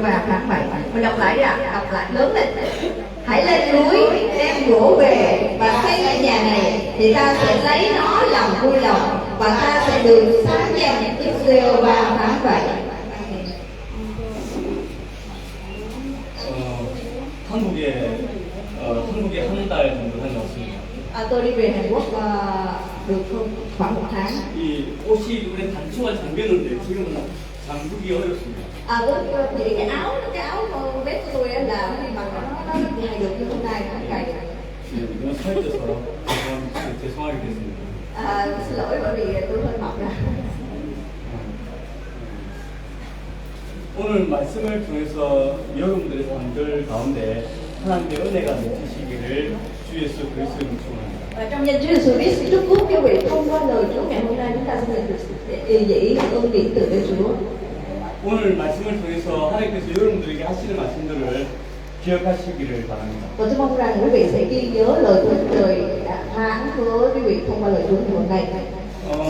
vào tháng 7. Mình đọc lại đi ạ, đọc lại lớn lên. Hãy lên núi đem gỗ về và xây lại nhà này, thì ta sẽ lấy nó làm vui lòng, và ta sẽ được sáng danh Israel vào tháng 7. 한국에 한 달 정도 다녀왔습니다. Tôi đi về Hàn Quốc được khoảng 1 tháng. 이 옷이 원래 단추가 잠겼는데 지금은 잠그기 어렵습니다. Vậy cái áo vest của tôi là khi mà nó cài được như hôm nay không cài được. 이건 서 있어서 죄송하게 됐습니다. Xin lỗi bởi vì tôi hơi mập ra. 오늘 말씀을 통해서 여러분들의 삶들 가운데 하나님의 은혜가 넘치시기를 주 예수 그리스도의 이름으로 축원합니다. Trong danh Chúa Giêsu Christ chúc phúc quý vị thông qua lời Chúa ngày hôm nay chúng ta sẽ nhận được dĩ ơn điển từ nơi Chúa. 오늘 말씀을 통해서 하나님께서 여러분들에게 하시는 말씀들을 기억하시기를 바랍니다. Và tôi mong rằng quý vị sẽ ghi nhớ lời Chúa trời đã phán với quý vị thông qua lời Chúa ngày hôm nay.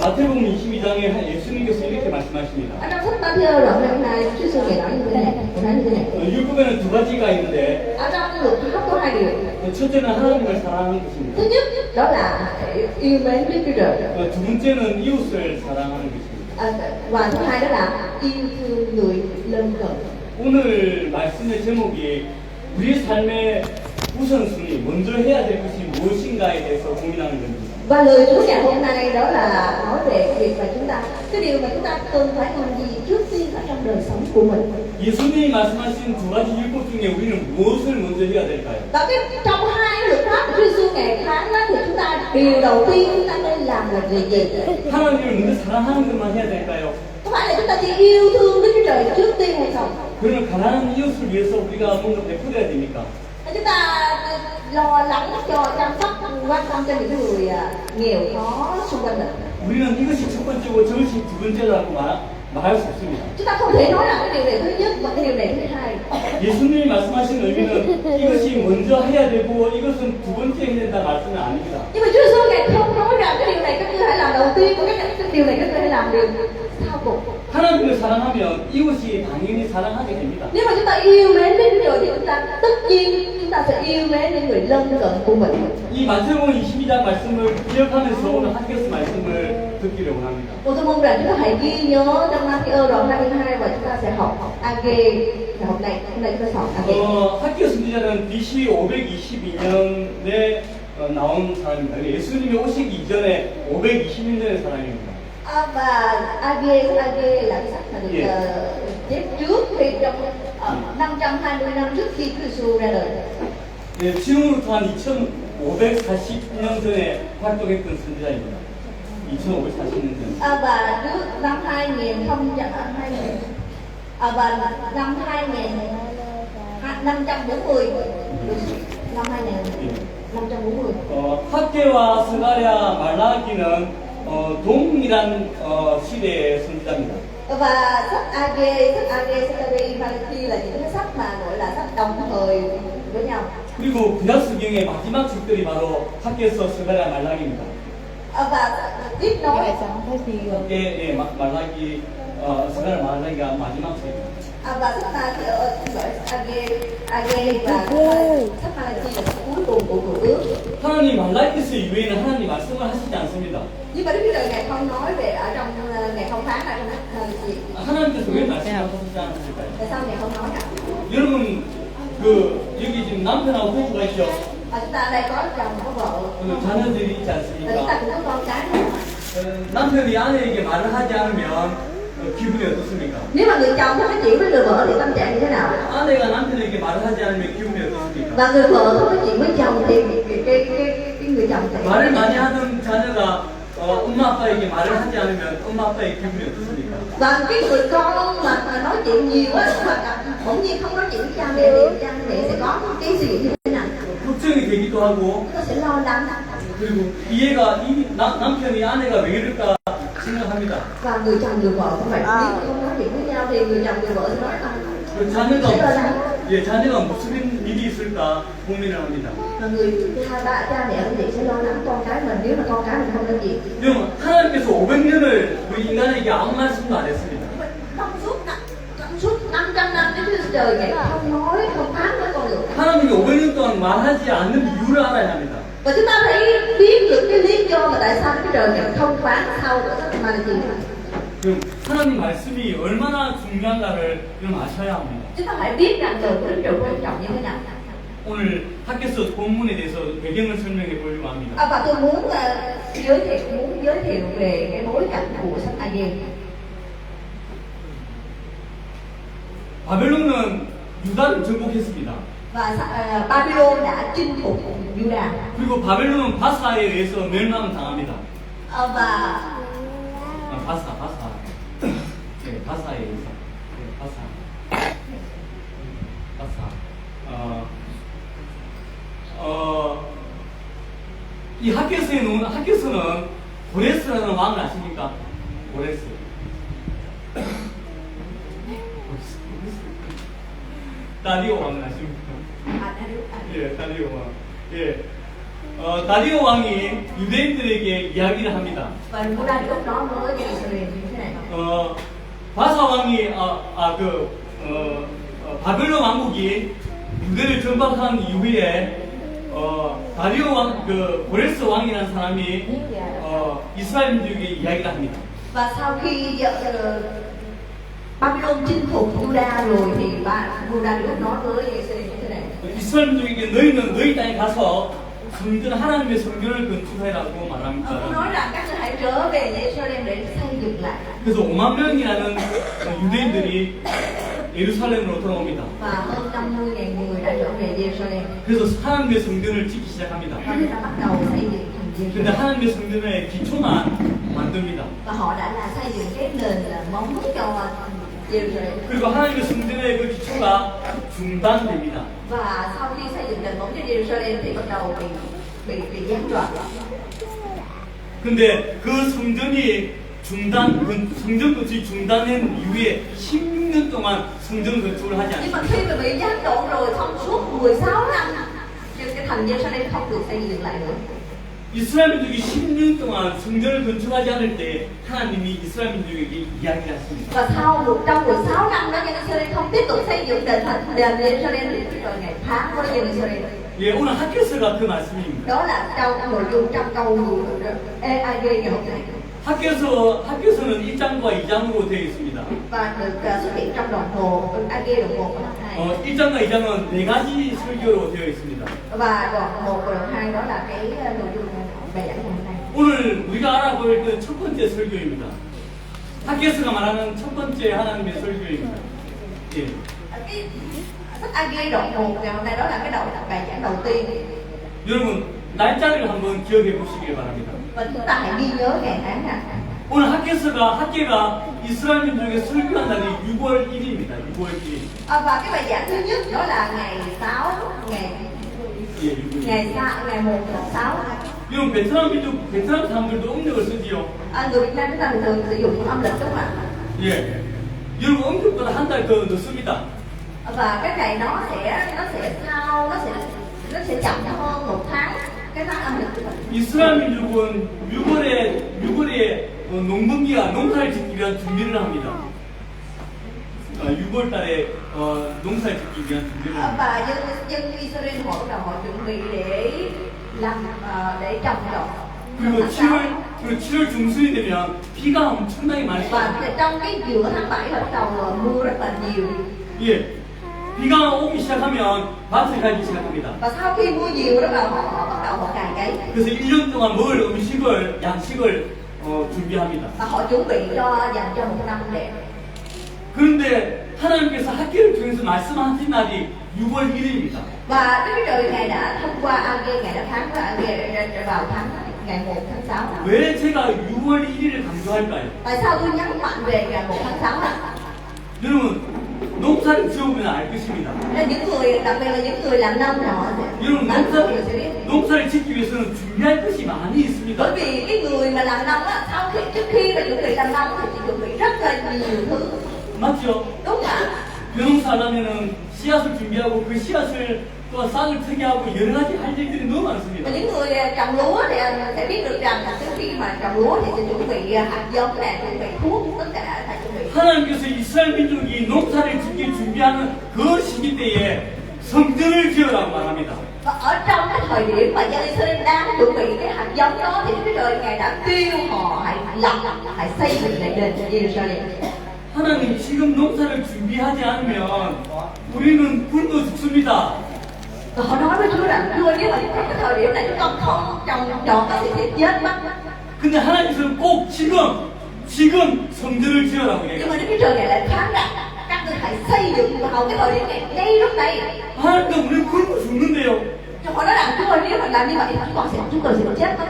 마태복음 22장에 예수님께서 이렇게 말씀하십니다. Ở trong sách Matthew đoạn 22, Chúa Giêsu ngài nói như thế này, nói như thế này. 율법에는 두 가지가 있는데 Ở trong luật pháp có 2 điều. 첫째는 하나님을 사랑하는 것입니다. Thứ nhất đó là yêu mến Đức Chúa Trời. 두 번째는 이웃을 사랑하는 것입니다. Và thứ hai đó là yêu thương người lân cận. 오늘 말씀의 제목이 우리 삶의 우선순위, 먼저 해야 될 것이 무엇인가에 대해서 고민하는 겁니다. Và lời Chúa ngày hôm nay đó là nói về việc mà cái điều mà chúng ta cần phải làm gì trước tiên ở trong đời sống của mình. 예수님이 말씀하신 두 가지 율법 중에 우리는 무엇을 먼저 해야 될까요? Và trong 2 luật pháp của Chúa Giêsu ngày tháng đó thì chúng ta điều đầu tiên chúng ta nên làm là việc gì? 하나님을 먼저 사랑하는 것만 해야 될까요? Có phải là chúng ta chỉ yêu thương Đức Chúa Trời trước tiên hay không? 그러면 가난한 이웃을 위해서 우리가 뭔가 베풀어야 됩니까? Chúng ta lo lắng cho chăm sóc quan tâm cho những người nghèo khó xung quanh mình. 우리는 이것이 첫 번째고 저것이 두 번째라고 말할 수 없습니다. Chúng ta không thể nói là cái điều này thứ nhất và cái điều này thứ hai. 예수님이 말씀하신 의미는 이것이 먼저 해야 되고 이것은 두 번째 해야 된다 말씀은 아닙니다. Nhưng mà Chúa Giêsu ngài không nói rằng cái điều này các ngươi hãy làm đầu tiên và cái điều này các ngươi hãy làm điều sau cùng. 하나님을 사랑하면 이웃이 당연히 사랑하게 됩니다. Nếu mà chúng ta yêu mến Đức Chúa Trời thì chúng ta tất nhiên chúng ta sẽ yêu mến những người lân cận của mình. 이 마태복음 22장 말씀을 기억하면서 오늘 한겨스 말씀을 듣기를 원합니다. Tôi mong rằng chúng ta hãy ghi nhớ trong Matthew đoạn 22 và chúng ta sẽ học Age hôm nay chúng ta sẽ học Age. 학교 선지자는 BC 522년에 나온 사람입니다. 예수님이 오시기 이전에 520년의 사람입니다. Và Age là cái sách mà được chép trước khi trong 520 năm trước khi Chúa Giêsu ra đời. 네, 지금으로부터 한 2540년 전에 활동했던 선지자입니다. 2540년 전. Và trước năm 2000 và năm 2540 năm 2540. 학계와 스가랴 말라기는 동일한 시대의 선지자입니다. Và sách Age, Sakari, Malachi là những cái sách mà gọi là sách đồng thời với nhau. 그리고 구약성경의 마지막 책들이 바로 학계서 스가랴 말라기입니다. Và tiếp nối 예, 말라기, 스가랴 말라기가 마지막 책입니다. và sách Age và sách Malachi là sách cuối cùng của Cựu Ước. 하나님 말라기서 이외에는 하나님 말씀을 하시지 않습니다. Nhưng mà Đức Chúa Trời ngài không nói về ở trong ngài không phán ra trong sách gì. 하나님께서 왜 말씀하시지 않으실까요? Tại sao ngài không nói nào? 여러분 여기 지금 남편하고 부부가 있죠? Chúng ta đây có chồng có vợ, 자녀들이 있지 và chúng ta 않습니까? cũng có con cái nữa. 남편이 아내에게 말을 하지 않으면 기분이 어떻습니까? Nếu mà người chồng không có chuyện với người vợ thì tâm trạng như thế nào? 아내가 남편에게 말을 하지 않으면 기분이 어떻습니까? Và người vợ không có chuyện với chồng thì cái người chồng sẽ 말을 많이 하는 자녀가 엄마 아빠에게 말을 하지 않으면 엄마 아빠의 기분이 어떻습니까? và cái người con mà nói chuyện nhiều quá mà bỗng nhiên không nói chuyện với cha mẹ thì cha mẹ sẽ có cái suy nghĩ như thế nào? 걱정이 되기도 하고 Nó sẽ lo lắng. 그리고 이해가 남편이 아내가 왜 이럴까 생각합니다. Và người chồng người vợ cũng vậy. Nếu không nói chuyện với nhau thì người chồng người vợ sẽ nói 자녀가 무슨 일이 있을까 고민을 합니다. và cha mẹ cũng vậy sẽ lo lắng con cái mình nếu mà con cái mình không nói chuyện. 여러분 하나님께서 500년을 우리 인간에게 아무 말씀도 안 했습니다. Trong suốt 500 năm Đức Chúa Trời vậy không nói, không phán với con được. 하나님이 500년 동안 말하지 않는 이유를 알아야 합니다. Và chúng ta phải biết được cái lý do mà tại sao Đức Chúa Trời này không phán sau của Testament là gì. 그럼 하나님 말씀이 얼마나 중요한가를 좀 아셔야 합니다. Chúng ta phải biết rằng lời của Đức Chúa Trời quan trọng như thế nào. 오늘 학교에서 본문에 대해서 배경을 설명해 보려고 합니다. Và tôi muốn giới thiệu về cái bối cảnh của sách A-gê. 바벨론은 유다를 정복했습니다. Và Babylon đã chinh phục Judah. 그리고 바벨론은 바사에 의해서 멸망을 당합니다. Và 바사. 네, 바사에 의해서. 네, 바사. 이 학교에서는 고레스라는 왕을 아십니까? 고레스. 다리오 왕을 아십니까? 예, 다리오 왕. 예. 다리오 왕이 유대인들에게 이야기를 합니다. và Judah lúc đó mới Jerusalem như thế này. 바사 왕이 바벨론 왕국이 유대를 정박한 이후에 다리오 왕, 고레스 왕이라는 사람이 이스라엘 민족에게 이야기를 합니다. Và sau khi Babylon chinh phục Judah rồi thì Judah lúc nói với Jerusalem như thế này. 이스라엘 민족에게 너희는 너희 땅에 가서 성전 하나님의 성전을 건축하라고 Ông 말합니다. nói rằng các ngươi hãy trở về Jerusalem để xây dựng lại. 그래서 5만 명이라는 유대인들이 예루살렘으로 돌아옵니다. Và hơn 50.000 người đã trở về Jerusalem. 그래서 하나님의 성전을 짓기 시작합니다. Và người ta bắt đầu xây dựng thành 근데 Jerusalem. 하나님의 성전의 기초만 만듭니다. Và họ đã là xây dựng cái nền móng cho Jerusalem. 그리고 하나님의 성전의 그 기초가 중단됩니다. Và sau khi xây dựng nền móng cho Jerusalem thì bắt đầu bị gián đoạn. 근데 그 성전이 성전 건축이 중단된 이후에 16년 동안 성전 건축을 하지 Nhưng mà 않습니다. khi mà bị gián đoạn rồi thông suốt 16 năm nhưng cái thành Jerusalem không được xây dựng lại nữa. 이스라엘 민족이 10년 동안 성전을 건축하지 않을 때 하나님이 이스라엘 민족에게 이야기를 했습니다. Và sau 116 năm đó Jerusalem không tiếp tục xây dựng đền Jerusalem thì Chúa Trời ngày phán với Jerusalem. 예, 오늘 학교에서가 그 말씀입니다. Đó là trong nội dung trong câu A-gê ngày hôm nay 학교에서는 1장과 2장으로 되어 있습니다. và được xuất hiện trong đoạn 1 A-gê đoạn 1 và đoạn 2. 1장과 2장은 4가지 설교로 되어 있습니다. Và đoạn 1 và đoạn 2 đó là cái nội dung bài giảng ngày hôm nay. 오늘 우리가 알아볼 그 첫 번째 설교입니다. 학교에서가 말하는 첫 번째 하나님의 설교입니다. 예. Cái sách A-gê đoạn 1 ngày hôm nay đó là cái bài giảng đầu tiên. 여러분 날짜를 한번 기억해 보시길 바랍니다. Và chúng ta hãy ghi nhớ ngày tháng này. 오늘 학계가 이스라엘 민족에 설교한 날이 6월 1일입니다. 6월 1일. Và cái bài giảng thứ nhất đó là ngày 6 예, 6월 1일. ngày 1 tháng 6. 여러분 베트남 사람들도 음력을 쓰지요. Người Việt Nam chúng ta thường sử dụng âm lịch đúng không ạ? 예. 여러분 음력보다 한 달 더 늦습니다. Và cái này nó sẽ chậm hơn một tháng cái tháng âm lịch của mình. 이스라엘 민족은 6월에 농사를 짓기 위한 준비를 합니다. 6월 달에 농사를 짓기 위한 준비를 합니다. Và dân Israel họ chuẩn bị để trồng trọt. 그리고 7월 중순이 되면 비가 엄청나게 많이 Và 쏟아집니다. trong cái giữa tháng 7 bắt đầu mưa rất là nhiều. 예. 비가 오기 시작하면 밭을 갈기 시작합니다. Và sau khi mưa nhiều đó họ bắt đầu họ cày cấy. 그래서 1년 동안 먹을 양식을 준비합니다. Và họ chuẩn bị dành cho một năm đẹp. 그런데 하나님께서 학계를 통해서 말씀하신 날이 6월 1일입니다. Và Đức Chúa Trời Ngài đã thông qua A-gê, Ngài đã phán với A-gê vào ngày 1 tháng 6. 왜 제가 6월 1일을 강조할까요? Tại sao tôi nhấn mạnh về ngày 1 tháng 6 ạ? 여러분 농사를 지어보면 알 것입니다. Nên những người, đặc biệt là những người làm nông họ 여러분 sẽ biết. 농사를 짓기 위해서는 준비할 것이 많이 있습니다. Bởi vì cái người mà làm nông á, trước khi mà chuẩn bị làm nông thì chỉ chuẩn bị rất là nhiều thứ. 맞죠? Đúng không ạ? 벼농사하려면은 씨앗을 준비하고 그 씨앗을 또 싹을 트게 하고 여러 가지 할 일들이 너무 Và 많습니다. những người trồng lúa thì sẽ biết được rằng là trước khi mà trồng lúa thì sẽ chuẩn bị hạt giống này, chuẩn bị thuốc, tất cả phải chuẩn bị. 하나님께서 이스라엘 민족이 농사를 짓기 준비하는 그 시기 때에 성전을 지으라고 말합니다. Và ở trong cái thời điểm mà dân Israel đang chuẩn bị cái hạt giống đó thì Đức Chúa Trời Ngài đã kêu họ hãy lập, hãy xây dựng lại đền Jerusalem. 하나님 지금 농사를 준비하지 않으면 우리는 굶어 죽습니다. Và họ nói với Chúa rằng Chúa nếu mà trong cái thời điểm này chúng con không trồng trọt thì sẽ chết mất. 근데 하나님께서는 꼭 지금 성전을 지으라고 Nhưng mà 얘기해요. Đức Chúa Trời Ngài lại phán rằng các ngươi hãy xây dựng vào cái thời điểm này ngay lúc này. 하나님께 우리는 굶어 죽는데요. Cho họ nói rằng Chúa nếu mà làm như vậy thì chúng tôi sẽ chết mất.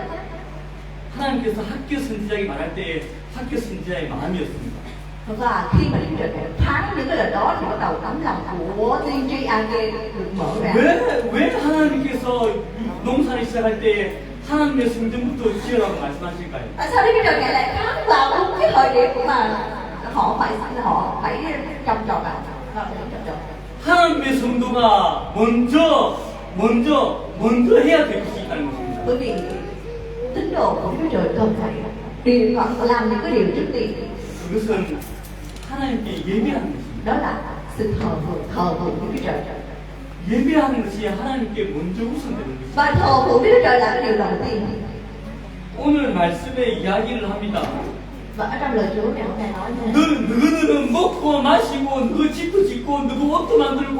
하나님께서 학교 선지자에게 말할 때에 학교 선지자의 마음이었습니다. Và khi mà Đức Chúa Trời Ngài phán những cái lời đó thì bắt đầu tấm lòng của tiên tri A-gê được mở ra. 왜 하나님께서 농사를 시작할 때에 하나님의 성전부터 지으라고 말씀하실까요? Tại sao Đức Chúa Trời Ngài lại phán vào đúng cái thời điểm mà họ phải trồng trọt vào trồng trọt. 하나님의 성도가 먼저 해야 될 것이 있다는 것입니다. Bởi vì tín đồ của Đức Chúa Trời cần phải làm những cái điều trước tiên. 그것은 하나님께 예배하는 것입니다. Đó là sự thờ phượng Đức Chúa Trời. 예배하는 것이 하나님께 먼저 우선되는 것입니다. Và thờ phượng Đức Chúa Trời là cái điều đầu tiên. 오늘 말씀에 이야기를 합니다. Và ở trong lời Chúa ngày hôm nay nói như 너희들은 먹고 마시고 너희 집도 짓고 너희 옷도 만들고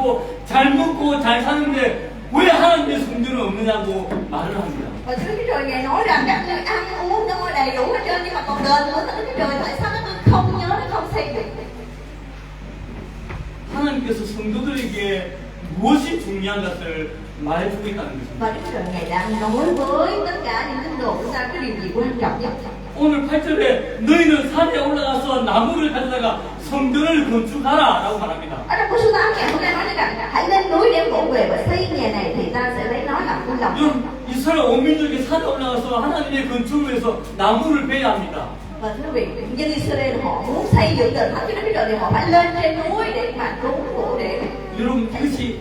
잘 먹고 잘 사는데 왜 하나님의 성전은 없느냐고 말을 합니다. và Đức Chúa Trời Ngài nói rằng các ngươi ăn uống nó đầy đủ hết trơn nhưng mà còn đền nữa. Đức Chúa Trời tại sao các ngươi không nhớ nó không xây dựng? 하나님께서 성도들에게 무엇이 중요한 것을 말해주고 있다는 것입니다. Và Đức Chúa Trời Ngài đang nói với tất cả những tín đồ của ta cái điều gì quan trọng nhất. 오늘 8절에 너희는 산에 올라가서 나무를 가져다가 성전을 건축하라라고 말합니다. Ở trong câu số 8 ngày hôm nay nói rằng hãy lên núi đem gỗ về và xây nhà này thì ta sẽ lấy nó làm cung lòng. 여러분, 이스라엘 온 민족이 산에 올라가서 하나님의 건축을 위해서 나무를 베야 합니다. Và thưa quý vị, dân Israel họ muốn xây dựng đền thánh cho Đức Chúa Trời thì họ phải lên trên núi để mà đốn gỗ để. 여러분, 그것이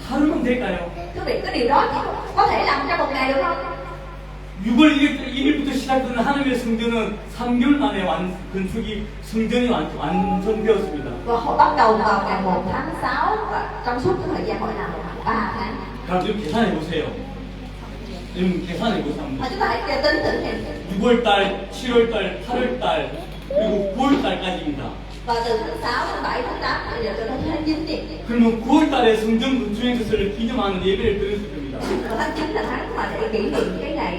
하루면 될까요? Thưa quý vị, cái điều đó chỉ có thể làm trong một ngày được không? 6월 1일부터 시작되는 하나님의 성전은 3개월 만에 성전이 완성되었습니다. Và họ bắt đầu vào ngày 1 tháng 6 và trong suốt cái thời gian họ làm 3 tháng. 여러분 계산해 보세요. 여러분 계산해 보세요. Và chúng ta hãy tính thử xem. 6월달, 7월달, 8월달 그리고 9월달까지입니다. Và từ tháng 6, tháng 7, tháng 8 bây giờ cho đến tháng 9 đi. 그러면 9월달에 성전 건축의 것을 기념하는 예배를 드렸을 겁니다. Và tháng 9 là tháng mà để kỷ niệm cái ngày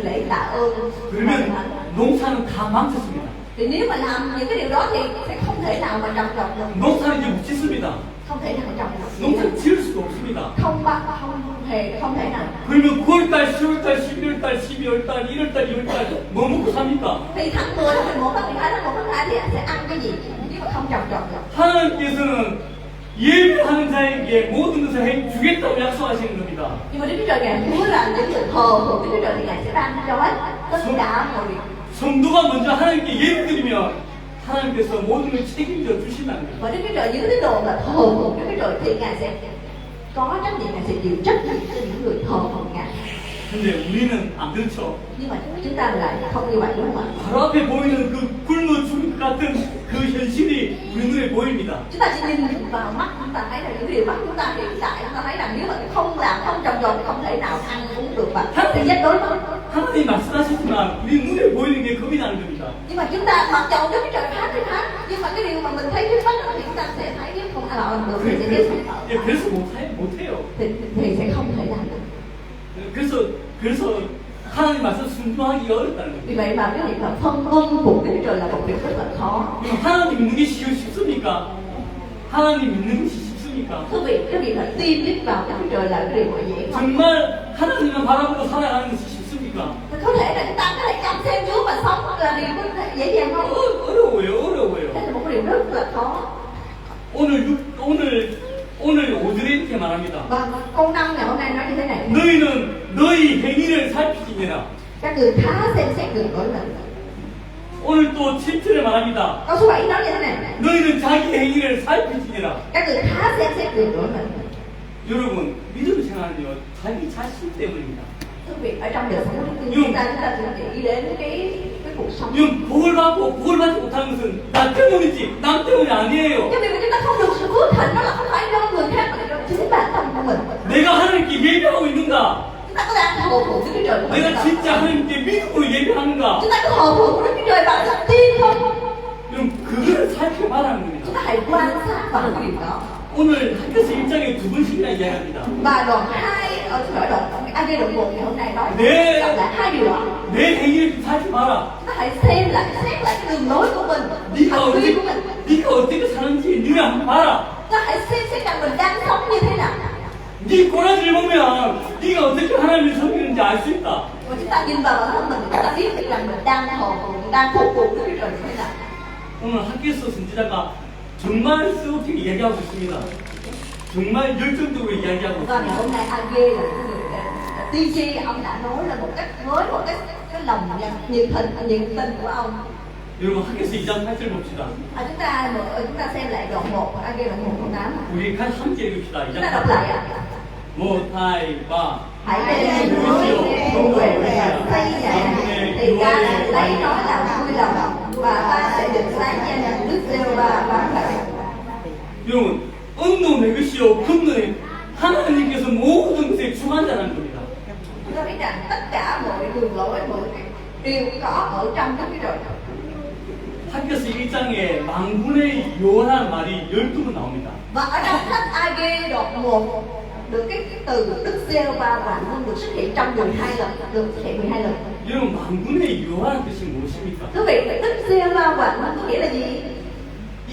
lễ tạ ơn. 그러면 농사는 다 망쳤습니다. Thì nếu mà làm những cái điều đó thì sẽ không thể nào mà trồng trọt được. 농사는 이제 못 짓습니다. Không thể nào trồng được. 농사를 지을 수가 없습니다. Không thể nào. 그러면 9월달, 10월달, 11월달, 12월달, 1월달, 2월달 뭐 먹고 삽니까? Thì tháng 10, tháng 11, tháng 12, tháng 1, tháng 2 thì anh sẽ ăn cái gì nếu mà không trồng trọt được. 하나님께서는 예배하는 자에게 모든 것을 해주겠다고 약속하시는 겁니다. Nhưng mà Đức Chúa Trời Ngài hứa là những người thờ phượng Đức Chúa Trời thì Ngài sẽ ban cho hết tất cả mọi việc. 성도가 먼저 하나님께 예배드리면 하나님께서 모든 걸 책임져 주신다는 거예요. Và Đức Chúa Trời những tín đồ là thờ phượng Đức Chúa Trời thì Ngài sẽ có trách nhiệm, Ngài sẽ chịu trách nhiệm cho những người thờ phượng Ngài. 근데 우리는 안 그렇죠. Nhưng mà chúng ta lại không như vậy đúng không ạ? 바로 앞에 보이는 그 굶어 죽을 것 같은 그 현실이 우리 눈에 보입니다. Chúng ta chỉ nhìn vào mắt chúng ta thấy là những điều mắt chúng ta hiện tại chúng ta thấy rằng nếu mà không làm không trồng trọt thì không thể nào ăn uống được và sẽ chết đói mất. 하나님 말씀하셨지만 우리 눈에 보이는 게 겁이 나는 겁니다. Nhưng mà chúng ta mặc dầu Đức Chúa Trời phán thì phán, nhưng mà cái điều mà mình thấy trước mắt thì chúng ta sẽ thấy nếu không làm được thì sẽ chết. 그래서 못해요. Thì sẽ không thể làm được. 그래서 하나님 말씀 순종하기가 어렵다는 거예요. Vì vậy mà cái việc mà phân vân phục Đức Chúa Trời là một việc rất là khó. 하나님 믿는 게 쉽습니까? 하나님 믿는 것이 쉽습니까? Thưa vị, cái việc là tin biết vào Đức Chúa Trời là cái điều dễ không? 정말 하나님만 바라보고 살아가는 것이 쉽습니까? Có thể là chúng ta có thể chăm xem Chúa mà sống là điều dễ dàng không? 어려워요. Đây là một điều rất là khó. 오늘 5절에 이렇게 말합니다. Và câu 5 ngày hôm nay nói như thế này. 너희는 너희 행위를 살피지니라. Các người khá xem xét người của mình. 오늘 또 7절에 말합니다. Câu số 7 nói như thế này. 너희는 자기 행위를 살피지니라. Các người khá xem xét người của mình. 여러분 믿음을 생각하는요 자기 자신 때문입니다. Thưa quý vị, ở trong đời sống của đức tin chúng ta thường nghĩ đến cái cuộc sống. 이건 복을 받지 못하는 것은 나 때문이지 남 때문이 아니에요. Cái việc mà chúng ta không được sự phước hạnh đó là không phải do người khác mà là do chính bản thân của mình. 내가 하나님께 예배하고 있는가? Chúng ta có đang thờ phượng Đức Chúa Trời không? 내가 진짜 하나님께 믿음으로 예배하는가? Chúng ta có thờ phượng của Đức Chúa Trời bằng lòng tin không? 그럼 그거를 살펴봐라는 겁니다. Chúng ta hãy quan sát vào cái điều đó. 오늘 학교에서 1장에 두 번씩이나 이야기합니다. Và đoạn 2 ở đoạn AG đoạn 1 ngày hôm nay nói 네. gặp lại hai điều đó. 내 행위를 좀 살펴봐라. Chúng ta hãy xem lại cái đường lối của mình, 네가 hành vi của mình. 어떻게 사는지 네가 한번 봐라. Chúng ta hãy xem rằng mình đang sống như thế nào. 네 꼬라지를 보면 네가 어떻게 하나님을 섬기는지 알 수 있다. Và chúng ta nhìn vào bản thân mình, chúng ta biết được rằng mình đang thờ phượng, đang phục vụ Đức Chúa Trời như thế nào. 오늘 학교에서 선지자가 정말 쓰겁게 이야기하고 있습니다. 정말 열정적으로 이야기하고 Và ngày 있습니다. hôm nay AG là người tiên tri, ông đã nói là một cách với một cái lòng nhiệt tình của ông. 여러분 학교에서 2장 8절 봅시다. Chúng ta xem lại đoạn 1 AG đoạn 1 câu 8. 우리 같이 함께 읽읍시다. Chúng ta 2장 đọc lại 8절. ạ. 모타이바 Hãy lên núi thuộc về và xây nhà thì ta sẽ lấy nó làm vui lòng và ta sẽ được sáng danh Đức Giê-hô-va vang dậy. 여러분 은도 내 것이요 금도 내 하나님께서 모든 것에 주관자라는 겁니다. Chúng ta biết rằng tất cả mọi đường lối, mọi điều có ở trong Đức Chúa Trời. 학교에서 1장에 만군의 요라는 말이 12번 나옵니다. Và ở trong sách AG đoạn 1 được cái từ Đức Giê-hô-va vạn quân được xuất hiện trong 12 lần, được xuất hiện 12 lần. 여러분 만군의 요라는 뜻이 무엇입니까? Quý vị, Đức Giê-hô-va vạn quân có nghĩa là gì?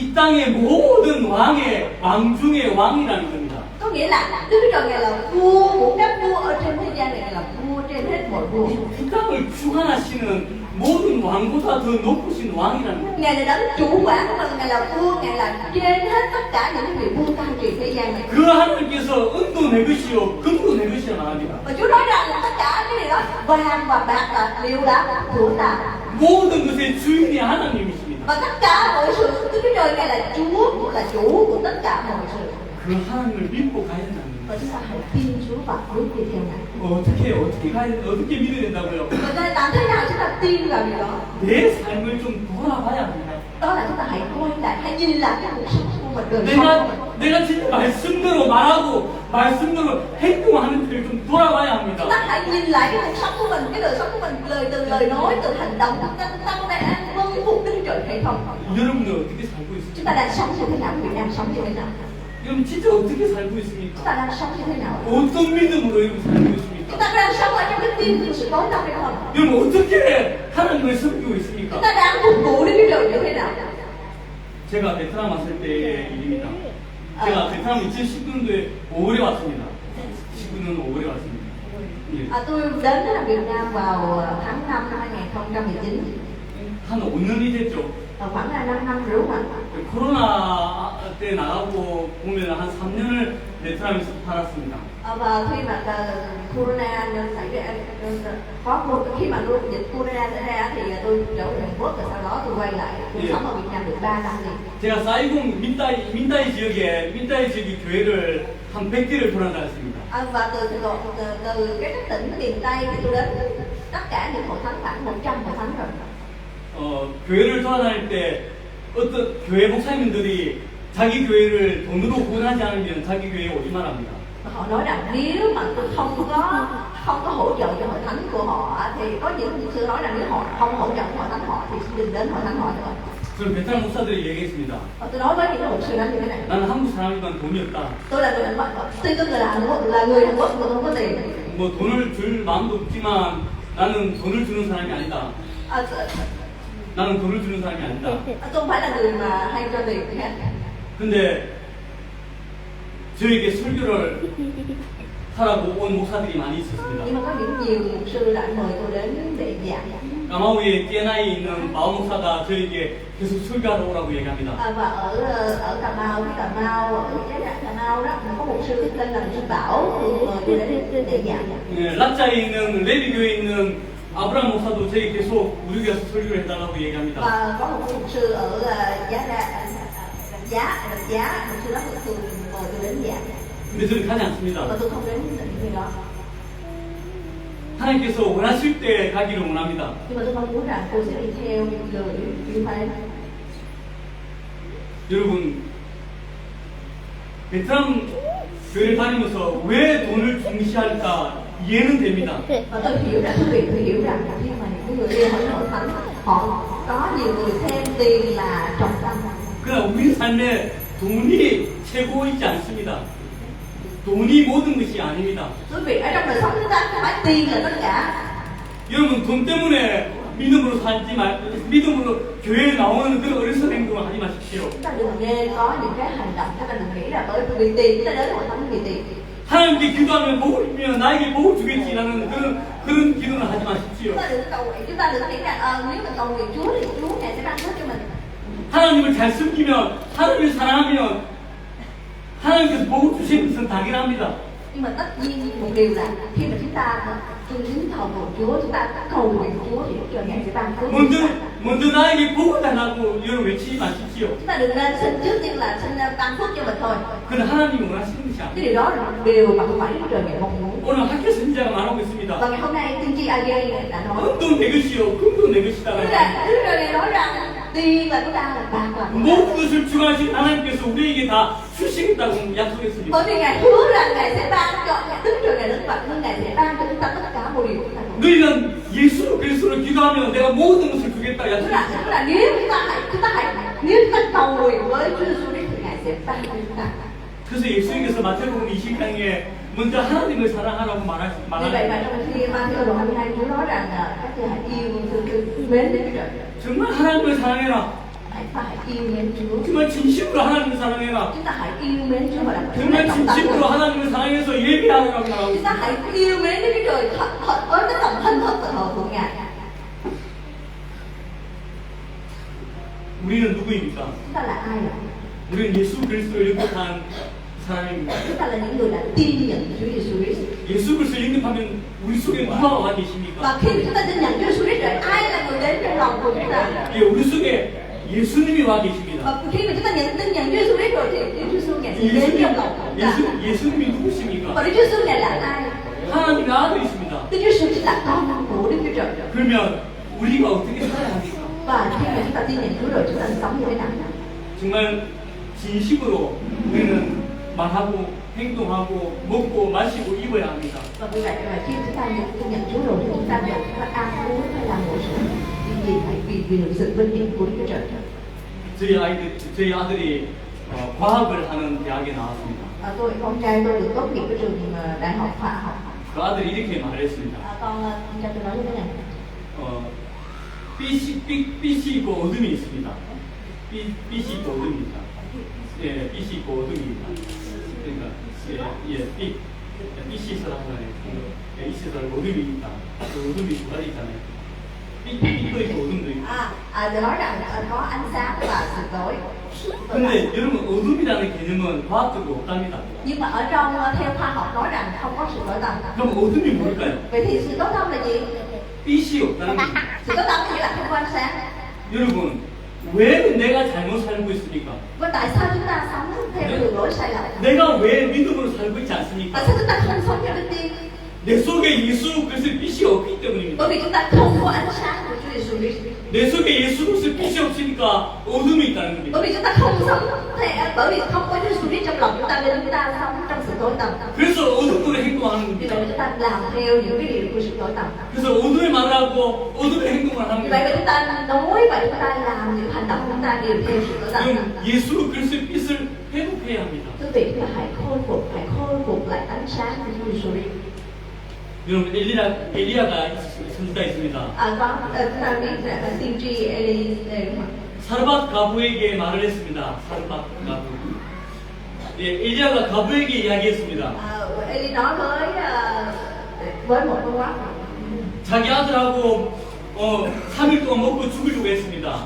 이 땅의 모든 왕의 왕 중의 왕이라는 겁니다. Có nghĩa là Đức Chúa Trời Ngài là vua của các vua ở trên thế gian này, Ngài là vua trên hết mọi vua. 이 땅을 주관하시는 모든 왕보다 더 높으신 왕이라는 겁니다. Ngài là đấng chủ quản của mình, Ngài là vua, Ngài là trên hết tất cả những vị vua cai trị thế gian này. 그 하나님께서 은도 내 것이요 금도 내 것이라 말합니다. Và Chúa nói rằng là tất cả cái điều đó vàng và bạc là đều là của ta. 모든 것의 주인이 하나님이십니다. Và tất cả mọi sự Đức Chúa Trời Ngài là Chúa, là chủ của tất cả mọi sự. 그 하나님을 믿고 가야 된다는 Và 겁니다. chúng ta hãy tin Chúa và bước đi theo Ngài. 어떻게 믿어야 된다고요? Và nên làm thế nào chúng ta tin vào điều đó? 내 삶을 좀 돌아봐야 합니다. Đó là chúng ta hãy quay lại, hãy nhìn lại cái cuộc sống của mình, đời sống của mình. 내가 진짜 말씀대로 말하고 말씀대로 행동하는 길을 좀 돌아봐야 합니다. Chúng ta hãy nhìn lại cái cuộc sống của mình, cái đời sống của mình, lời nói, từ hành động, chúng ta có đang vâng phục Đức Chúa Trời hay không? 여러분들 어떻게 살고 Chúng 있습니까? ta đang sống như thế nào? Mình đang sống như thế nào? 여러분 진짜 어떻게 살고 Chúng 있습니까? ta đang sống như thế nào? 어떤 믿음으로 여러분 살고 Chúng 있습니까? ta đang sống ở trong cái tin của sự tối tâm hay không? 여러분 어떻게 하나님을 섬기고 Chúng 있습니까? ta đang phục vụ Đức Chúa Trời như thế nào? 제가 베트남 왔을 때의 일입니다. 제가 베트남 2019년도에 5월에 왔습니다. 19년 5월에 왔습니다. 예. Tôi đến Việt Nam vào tháng 5 năm 2019, 한 5년이 됐죠. khoảng là 5 năm rưỡi mà. 코로나 때 나가고 보면 한 3년을 베트남에서 살았습니다. Và khi mà corona xảy ra, khi mà dịch corona xảy ra thì tôi trở về Hàn Quốc, rồi sau đó tôi quay lại, tôi sống ở Việt Nam được 3 năm liền. 제가 사이공 민다이 지역의 교회를 한 100개를 돌아다녔습니다. Và từ cái tỉnh miền Tây thì tôi đến tất cả những hội thánh, khoảng 100 hội thánh rồi. 교회를 돌아다닐 때 어떤 교회 목사님들이 자기 교회를 돈으로 후원하지 않으면 자기 교회에 오지 말합니다. Họ nói rằng nếu mà tôi không có hỗ trợ cho hội thánh của họ thì có những sư nói rằng nếu họ không hỗ trợ hội thánh họ thì đừng đến hội thánh họ nữa. 저는 베트남 목사들이 얘기했습니다. Tôi nói với những mục sư đó như thế này. 나는 한국 사람이지만 돈이 없다. Tôi là người Hàn Quốc, tuy tôi là người Hàn Quốc mà tôi không có tiền. 뭐 돈을 줄 마음도 없지만 나는 돈을 주는 사람이 아니다. 나는 돈을 주는 사람이 아니다. Tôi không phải là người mà hay cho tiền hết. 근데 저에게 설교를 하라고 온 목사들이 많이 있었습니다. Nhưng mà có nhiều mục sư đã mời tôi đến để giảng. 까마우에 TNI에 있는 마오 목사가 저에게 계속 설교하러 오라고 얘기합니다. Và ở Cà Mau, ở cái rạn Cà Mau đó có một sư tên là sư Bảo mời tôi đến để giảng. 라짜에 있는 레비교에 있는 아브라함 목사도 저에게 계속 우리 교회에서 설교를 해달라고 얘기합니다. Và có một mục sư ở Giá, mục sư đó thường mời tôi đến giảng. 근데 저는 가지 않습니다. Mà tôi không đến những người đó. 하나님께서 원하실 때 가기를 원합니다. Nhưng mà tôi mong muốn rằng cô sẽ đi theo lời như thế. 여러분, 베트남 교회를 다니면서 왜 돈을 중시할까 이해는 됩니다. Và tôi hiểu rằng quý vị tôi hiểu rằng khi mà những người đi hỏi hội thánh họ có nhiều người xem tiền là trọng tâm. 그러나 우리 삶에 돈이 최고이지 않습니다. 돈이 모든 것이 아닙니다. Quý vị ở trong đời sống chúng ta không phải tiền là tất cả. 여러분, 돈 때문에 믿음으로 살지 말, 믿음으로 교회에 나오는 그런 어리석은 행동을 하지 마십시오. Chúng ta đừng nên có những cái hành động, chúng ta đừng nghĩ là bởi vì tiền chúng ta đến hội thánh vì tiền. 하나님께 기도하면 복을 주면 나에게 복을 주겠지라는 그런 기도는 하지 마십시오. Chúng ta đừng nghĩ rằng nếu mình cầu nguyện Chúa thì Chúa này sẽ ban phước cho mình. 하나님을 잘 섬기면, 하나님을 사랑하면 하나님께서 복을 주시는 것은 당연합니다. Nhưng mà tất nhiên một điều là khi mà chúng ta tôn kính thờ phượng Chúa, chúng ta cầu nguyện Chúa thì Đức Trời Ngài sẽ ban phước. 먼저 나에게 복을 달라고 여러분 외치지 마십시오. Chúng ta đừng nên xin trước tiên là xin ban phước cho mình thôi. 그건 하나님이 원하시는 것이 Cái 아닙니다. điều đó là một điều mà không phải Đức Trời Ngài mong muốn. 오늘 학교 선지자가 말하고 있습니다. Và ngày hôm nay tiên tri Agay đã nói 은도 내 것이요, 금도 내 것이다. tức là Đức Trời Ngài nói rằng tiền và chúng ta là vàng và của ta. 모든 것을 주관하신 하나님께서 우리에게 다 주시겠다고 약속했습니다. Bởi vì Ngài hứa rằng Ngài sẽ ban cho Đức Trời Ngài lớn vật nên Ngài sẽ ban cho chúng ta tất cả mọi điều chúng ta cần. 너희는 예수 그리스도를 기도하면 내가 모든 것을 주겠다 Tức 약속했습니다. là nếu chúng ta hãy nếu chúng ta cầu nguyện với Chúa Giêsu Christ thì Ngài sẽ ban cho chúng ta. 그래서 예수님께서 마태복음 20장에 먼저 하나님을 사랑하라고 Vì vậy mà trong khi Matthew đoạn 22 Chúa nói rằng các ngươi hãy yêu thương mến Đức Trời. 정말 하나님을 사랑해라. Hãy yêu mến Chúa. 정말 진심으로 하나님을 사랑해라. Chúng ta hãy yêu mến Chúa và đặc biệt 정말 진심으로 하나님을 사랑해서 예배하라고 말하고 chúng ta hãy yêu mến Đức Trời thật với cái lòng thân thật và thờ phượng Ngài. 우리는 누구입니까? Chúng ta là ai ạ? 우리는 예수 그리스도를 영접한 사람입니다. Chúng ta là những người đã tin nhận Chúa Giêsu Christ. 예수 그리스도를 영접하면 우리 속에 누가 와 계십니까? Và khi chúng ta tin nhận Chúa Giêsu Christ rồi, ai là người đến trong lòng của chúng ta? 예, 우리 속에 예수님이 와 계십니다. Và khi mà chúng ta tin nhận Chúa Giêsu Christ rồi thì Chúa Giêsu Ngài sẽ đến trong lòng của chúng ta. 예수님이 누구십니까? Và Đức Chúa Giêsu Ngài là ai? 하나님의 아들이십니다. Đức Chúa Giêsu chính là con của Đức Chúa Trời. 그러면 우리가 어떻게 살아야 합니까? Và khi mà chúng ta tin nhận Chúa rồi, chúng ta sống như thế nào? 정말 진심으로 우리는 말하고 행동하고 먹고 마시고 입어야 합니다. Và vì vậy mà khi chúng ta tin nhận Chúa rồi thì chúng ta nhận chúng ta ăn uống hay làm mọi sự vì phải vì được sự vinh hiển của Đức Chúa Trời. 저희 아들이 과학을 하는 대학에 나왔습니다. Con trai tôi được tốt nghiệp ở trường đại học khoa học. 그 아들이 이렇게 말했습니다. Con trai tôi nói như thế này. 빛이 있고 어둠이 있습니다. 빛이 있고 어둠입니다. 예, 빛이 있고 어둠입니다. 그러니까 빛이 있어라 하나요. 있어라 어둠이 있다. 그 어둠이 두 가지 있잖아요. 빛도 있고 어둠도 있고. Để nói rằng có ánh sáng và sự tối. 근데 여러분 어둠이라는 개념은 과학적으로 없답니다. Nhưng mà ở trong theo khoa học nói rằng không có sự tối tăm. 그럼 어둠이 뭘까요? Vậy thì sự tối tăm là gì? 빛이 없다는 겁니다. Sự tối tăm nghĩa là không có ánh sáng. 여러분 왜 내가 잘못 살고 있습니까? Và tại sao chúng ta sống theo đường lối sai lầm? 내가 왜 믿음으로 살고 있지 않습니까? Tại sao chúng ta không sống theo đức tin? 내 속에 예수 그리스도의 빛이 없기 때문입니다. Bởi vì chúng ta không có ánh sáng của Chúa Giêsu Christ. 내 속에 예수 그리스도의 빛이 없으니까 어둠이 있다는 겁니다. Bởi vì chúng ta không sống bởi vì không có Chúa Giêsu Christ trong lòng chúng ta nên chúng ta sống trong sự tối tăm. 그래서 어둠으로 행동하는 Vì 겁니다. vậy chúng ta làm theo những cái điều của sự tối tăm. 그래서 어둠의 말을 하고 어둠의 행동을 하는 Vì vậy mà 겁니다. chúng ta nói và chúng ta làm những hành động của chúng ta đều theo sự tối tăm. 그럼 예수 그리스도의 빛을 회복해야 합니다. Quý vị chúng ta hãy khôi phục lại ánh sáng của Chúa Giêsu Christ. 여러분 엘리야가 선지자 있습니다. Chúng ta biết là tiên tri Eli đúng không? 사르밧 가부에게 말을 했습니다. 사르밧 가부. 예, 엘리야가 가부에게 이야기했습니다. Eli nói với một con quát. 자기 아들하고 3일 동안 먹고 죽으려고 했습니다.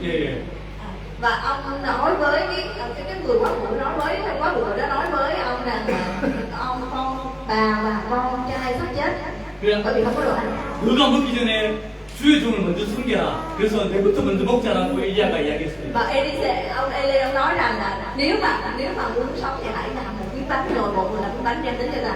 예. Và ông nói với cái người quá phụ nói với quá phụ đó nói với ông rằng ông con bà và con trai sắp chết bởi vì không có đồ ăn. 너가 먹기 전에 주의 종을 먼저 숨겨라. 그래서 내부터 먼저 먹자라고 엘리야가 이야기했어요. Và ông Eli ông nói rằng là nếu mà muốn sống thì hãy làm một miếng bánh rồi một người làm miếng bánh đem đến cho ta.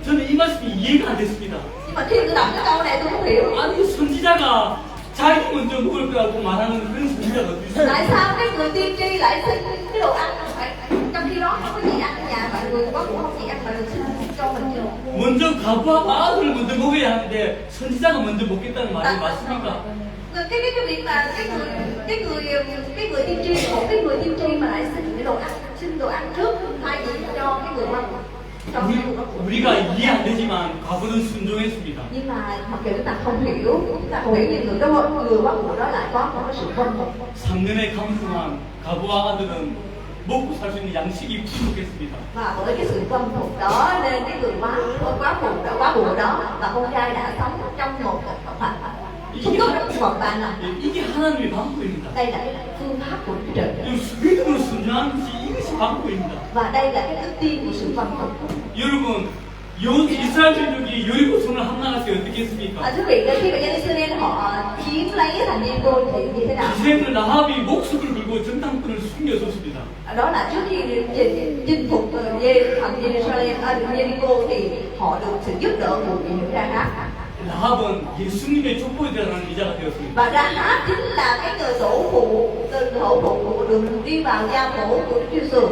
저는 이 이 말씀이 이해가 안 됐습니다. Nhưng mà khi tôi đọc cái câu này tôi không hiểu. 아니 선지자가 자기 먼저 먹을 거라고 말하는 그런 선지자가 어디 있어요? Tại sao cái người tiên tri lại xin cái đồ ăn phải trong khi đó không có gì ăn ở nhà, mọi người có cũng không gì ăn mà được xin cho mình chưa? 먼저 가부하고 아들을 먼저 먹어야 하는데 선지자가 먼저 먹겠다는 말이 맞습니까? Cái việc mà cái người tiên tri, một cái người tiên tri mà lại xin đồ ăn trước thay vì cho cái người ăn cho cái người ăn. 우리가 이해 안 되지만 과부는 순종했습니다. Nhưng mà mặc dù chúng ta không hiểu nhưng người quá phụ đó lại có cái sự vâng phục. 3년의 감수한 가부와 아들은 먹고 살 수 있는 양식이 부족했습니다. Và bởi cái sự vâng phục đó nên cái người quá phụ đó và con trai đã sống trong một sung túc trong vòng 3 năm. 이게 하나님의 방법입니다. Đây là cái phương pháp của Đức Trời. 믿음으로 순종하는 것이 이것이 방법입니다. Và đây là cái đức tin của sự vâng phục. 여러분, 이스라엘 민족이 여리고성을 함락할 때 어떻게 했습니까? Quý vị khi mà dân Israel họ chiếm lấy thành Jericho thì như thế nào? 이스라엘 라합이 목숨을 걸고 전당권을 숨겨줬습니다. Đó là trước khi chinh phục thành Jericho thì họ được sự giúp đỡ của vị nữ Rahab. 라합은 예수님의 족보에 들어가는 이자가 되었습니다. Và Rahab chính là cái người tổ phụ được đi vào gia phổ của Đức Giêsu.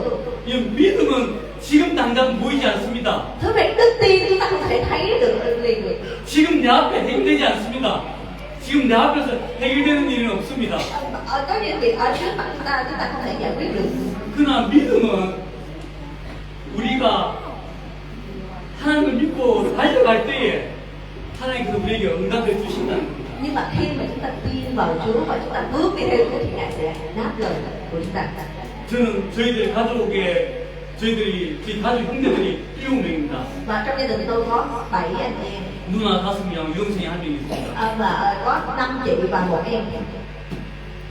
이 믿음은 지금 당장 보이지 않습니다. Thứ vậy đức tin chúng ta không thể thấy được liền được. 지금 내 앞에 해결되지 않습니다. 지금 내 앞에서 해결되는 일은 없습니다. Có những việc ở trước mặt chúng ta không thể giải quyết được. 그러나 믿음은 우리가 하나님을 믿고 달려갈 때에 하나님께서 우리에게 응답해 주신다는 겁니다. Nhưng mà khi mà chúng ta tin vào Chúa và chúng ta bước đi theo Chúa thì Ngài sẽ đáp lời của chúng ta. 저는 저희들 저희 가족 형제들이 7명입니다. Và trong gia đình tôi có 7 anh em. 누나 5명, 여동생이 1명 있습니다. Và có 5 chị và 1 em.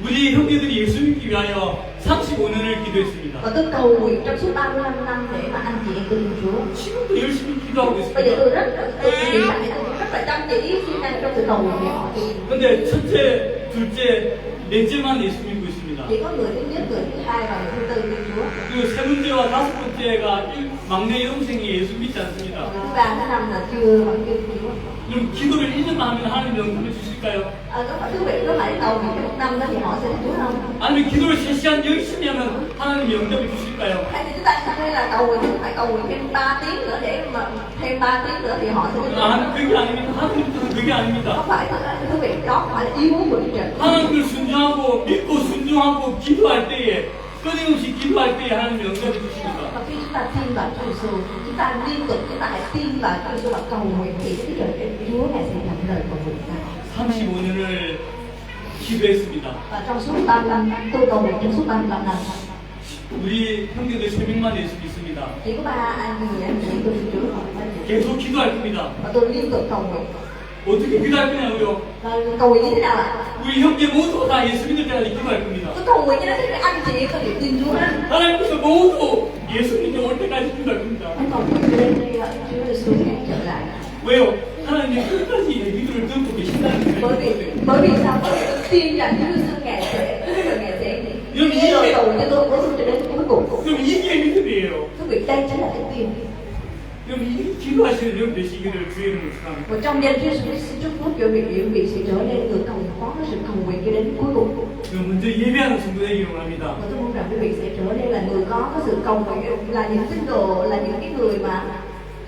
우리 형제들이 예수 믿기 위하여 35년을 기도했습니다. Và tôi cầu nguyện trong suốt 35 năm để mà anh chị em tin Chúa. 지금도 열심히 기도하고 Bây giờ 있습니다. tôi hiện tại tôi rất là chăm chỉ siêng năng trong sự cầu nguyện của họ. 근데 첫째, 둘째, 넷째만 예수 믿고 있습니다. Chỉ có người thứ nhất, người thứ hai và người thứ tư tin Chúa. 그리고 세 번째와 다섯 번째가 막내 여동생이 예수 믿지 않습니다. Thứ ba, thứ năm là vẫn chưa tin Chúa. 그럼 기도를 1년만 하면 하나님 영감해 주실까요? Có phải quý vị có phải cầu nguyện trong 1 năm đó thì họ sẽ tin Chúa không? 아니면 기도를 3시간 열심히 하면 하나님 영감해 주실까요? Hay thì chúng ta hay là cầu nguyện phải cầu nguyện thêm 3 tiếng nữa để mà thêm 3 tiếng nữa thì họ sẽ tin Chúa. 그게 아닙니다. 하나님 뜻은 그게 아닙니다. Không phải quý vị đó phải là ý muốn của Đức Trời. 하나님을 순종하고 믿고 순종하고 기도할 때에 끊임없이 기도할 때에 하나님 영감해 주십니다. Và khi chúng ta tin vào Chúa Giêsu, chúng ta liên tục chúng ta hãy tin vào Chúa Giêsu và cầu nguyện thì Đức Trời Chúa Ngài sẽ nhận lời cầu nguyện ta. 35년을 기도했습니다. Và trong suốt 35 năm, tôi cầu nguyện trong suốt 35 năm. 우리 형제들 3명만 예수 믿습니다. Chỉ có 3 anh chị tôi tin Chúa. 계속 기도할 겁니다. Và tôi liên tục cầu nguyện. 어떻게 기도할 거냐고요? Và cầu nguyện như thế nào ạ? 우리 형제 모두 다 예수 믿을 때까지 기도할 겁니다. Tôi cầu nguyện cho nên các anh chị có niềm tin Chúa hết. 하나님께서 모두 예수 믿는 올 때까지 기도할 겁니다. Anh cầu nguyện cho nên Chúa Giêsu Ngài trở lại. 왜요? 하나님이 끝까지 내 기도를 듣고 계신다는 Bởi vì sao? Bởi vì tôi tin rằng Chúa Giêsu Ngài sẽ nghe lời cầu cho tôi cho đến cuối cùng. 그럼 이게 믿음이에요. Quý vị đây chính là cái tin. 그럼 이 기도하시는 여러분 되시기를 주의 이름으로 축원합니다. Và trong danh Chúa Giêsu xin chúc phúc cho vị sẽ trở nên người có cái sự cầu nguyện cho đến cuối cùng. 그럼 먼저 예배하는 성도 되기를 원합니다. Và tôi mong rằng quý vị sẽ trở nên là người có cái sự cầu nguyện, là những tín đồ, là những cái người mà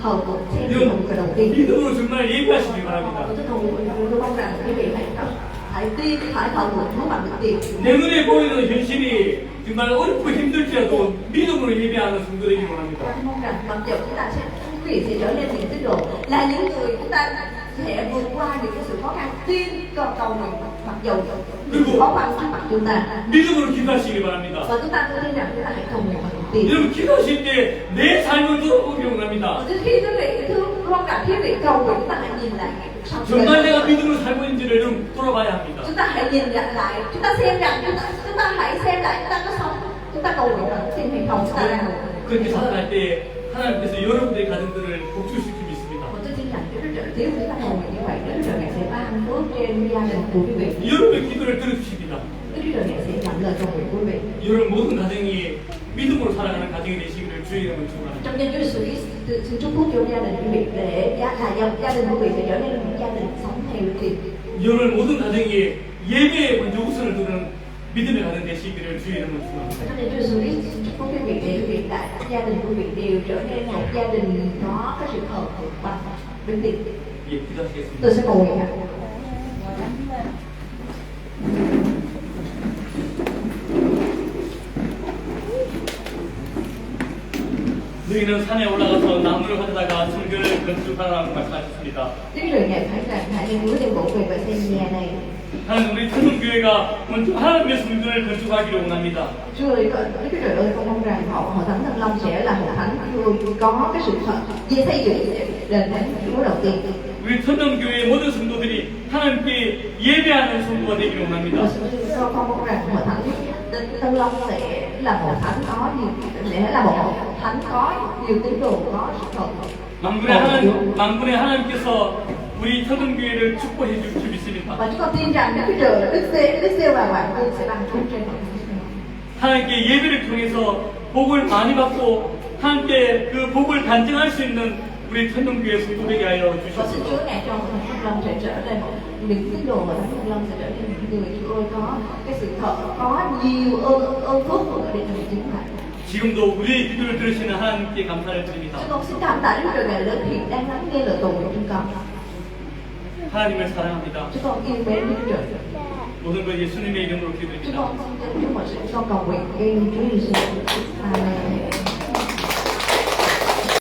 thờ phượng theo cái cầu nguyện đầu tiên. 믿음으로 정말 예배하시기 바랍니다. Tôi mong rằng quý vị hãy tin, phải thờ phượng Chúa bằng đức tin. 내 눈에 보이는 현실이 정말 어렵고 힘들지라도 믿음으로 예배하는 성도 되기를 원합니다. Tôi mong rằng mặc dù chúng ta sẽ quý vị sẽ trở nên những tín đồ, là những người chúng ta sẽ vượt qua những cái sự khó khăn, tin cầu nguyện mặc dù những khó khăn trước mặt chúng ta. 믿음으로 기도하시기 바랍니다. Và chúng ta tôi tin rằng chúng ta hãy cầu nguyện bằng đức tin. 여러분 기도하실 때 내 삶을 돌아보기를 원합니다. Khi quý vị mong rằng khi vị cầu nguyện chúng ta hãy nhìn lại cuộc sống. 정말 내가 믿음으로 살고 있는지를 여러분 돌아봐야 합니다. Chúng ta hãy nhìn lại, chúng ta xem rằng chúng ta hãy xem lại chúng ta có sống, chúng ta cầu nguyện bằng tin hay không chúng ta đang. 그렇게 살아갈 때 하나님께서 여러분들의 가정들을 복주시킬 수 있습니다. Và tôi tin rằng nếu chúng ta cầu nguyện như vậy, Đức Trời Ngài sẽ ban phước trên gia đình của quý vị. 여러분의 기도를 들어주십니다. Đức Trời Ngài sẽ nhận lời cầu nguyện của quý vị. 여러분 모든 가정이 믿음으로 살아가는 가정이 되시기를 주의 이름으로 축원합니다. Trong danh Chúa Giêsu Christ, xin chúc phúc cho gia đình quý vị để gia đình quý vị sẽ trở nên một gia đình sống theo thì 오늘 모든 가정이 예배에 먼저 우선을 두는 믿음의 가정 되시기를 주의 이름으로 축원합니다. trong danh Chúa Giêsu Christ xin chúc phúc quý vị để quý vị tại gia đình quý vị đều trở nên một gia đình có cái sự thờ phượng bằng đức tin. 예, 기도하시겠습니다. Tôi sẽ cầu nguyện ạ. 너희는 산에 올라가서 나무를 가져다가 성전을 건축하라고 말씀하셨습니다. Đức rồi Ngài phán rằng hãy lên núi để bộ về và xây nhà này. 하나님 우리 천문교회가 먼저 하나님의 성전을 건축하기를 원합니다. Chúa ơi, Đức Trời ơi, con mong rằng hội thánh Thần Long sẽ là hội thánh có cái sự thật về xây dựng đền thánh Chúa đầu tiên. 우리 천정교회의 모든 성도들이 하나님께 예배하는 성도가 되기를 Và 원합니다. con mong rằng hội thánh Tân Long sẽ là hội thánh có nhiều, sẽ là một hội thánh có nhiều tín đồ có sự thật. 만군의 하나님께서 우리 천정교회를 축복해 줄 줄 믿습니다. Và chúng con tin rằng Đức Trời, Đức Giê và Hoàng Vương sẽ ban phúc trên hội thánh. 하나님께 예배를 통해서 복을 많이 받고 함께 그 복을 간증할 수 있는 우리 천정교회 성도 되게 하여 Và xin 주시옵소서. Chúa ngài cho hội thánh Tân Long sẽ trở nên những tín đồ hội thánh Tân Long sẽ trở nên những người Chúa ơi có cái sự thật, có nhiều ơn phước ở đây trong chính thành. 지금도 우리의 기도를 들으시는 하나님께 감사를 드립니다. Chúng con xin cảm tạ Đức Trời ngài lớn hiện đang lắng nghe lời cầu nguyện chúng con. 하나님을 사랑합니다. Chúng con yêu mến Đức Trời. 모든 것 예수님의 이름으로 Chúng 기도드립니다. con xin Chúa mọi sự cho cầu nguyện in Chúa Giêsu. Amen.